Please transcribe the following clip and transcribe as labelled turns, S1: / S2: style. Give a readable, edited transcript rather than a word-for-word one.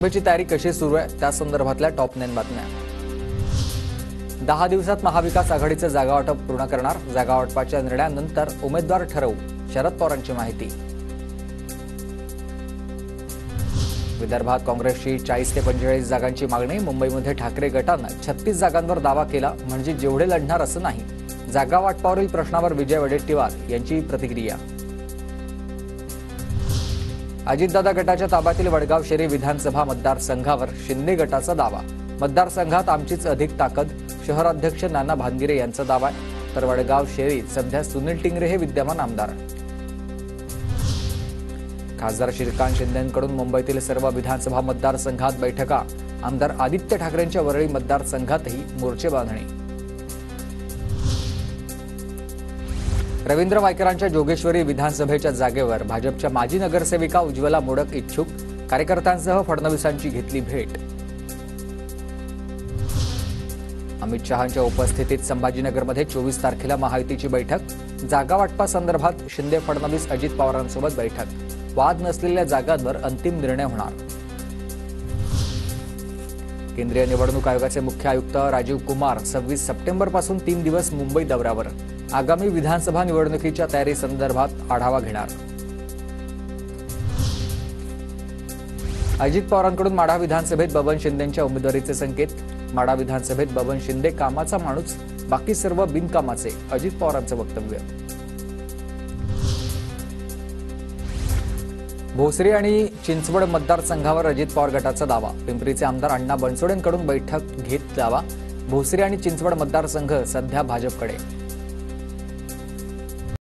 S1: सभेची तयारी कशी सुरू आहे त्या संदर्भातल्या टॉप 9 बातम्या। 10 दिवसात महाविकास आघाडीचे जागा वाटप पूर्ण करणार। जागा वाटपाच्या निर्णयानंतर उमेदवार ठरवू, शरद पवारांची माहिती। विदर्भात काँग्रेसची 40 ते 45 जागांची मागणी। मुंबईमध्ये ठाकरे गटानं 36 जागांवर दावा केला, म्हणजे जेवढे लढणार असं नाही। जागा वाटपावरील प्रश्नावर विजय वडेट्टीवार यांची प्रतिक्रिया। अजितदादा गटाच्या ताब्यातील वडगाव शेरी विधानसभा मतदारसंघावर शिंदे गटाचा दावा। मतदारसंघात आमचीच अधिक ताकद, शहराध्यक्ष नाना भानगिरे यांचा दावा आहे। तर वडगाव शेरीत सध्या सुनील टिंगरे हे विद्यमान आमदार। खासदार श्रीकांत शिंदेंकडून मुंबईतील सर्व विधानसभा मतदारसंघात बैठका। आमदार आदित्य ठाकरेंच्या वरळी मतदारसंघातही मोर्चे बांधणी। रवींद्र वायकरांच्या जोगेश्वरी विधानसभेच्या जागेवर भाजपच्या माजी नगरसेविका उज्ज्वला मोडक इच्छुक। कार्यकर्त्यांसह फडणवीसांची घेतली भेट। अमित शहांच्या उपस्थितीत संभाजीनगरमध्ये 24 तारखेला महायुतीची बैठक। जागा वाटपासंदर्भात शिंदे फडणवीस अजित पवारांसोबत बैठक। वाद नसलेल्या जागांवर अंतिम निर्णय होणार। केंद्रीय निवडणूक आयोगाचे मुख्य आयुक्त राजीव कुमार 26 सप्टेंबरपासून 3 दिवस मुंबई दौऱ्यावर। आगामी विधानसभा निवडणुकीच्या तयारी संदर्भात आढावा घेणार। अजित पवारांकडून माढा विधानसभेत बबन शिंदेंच्या उमेदवारीचे संकेत। माढा विधानसभेत बबन शिंदे कामाचा माणूस, बाकी सर्व बिनकामाचे, अजित पवारांचं वक्तव्य। भोसरी आणि चिंचवड मतदारसंघावर अजित पवार गटाचा दावा। पिंपरीचे आमदार अण्णा बनसोडेंकडून बैठक घेत दावा। भोसरी आणि चिंचवड मतदारसंघ सध्या भाजपकडे।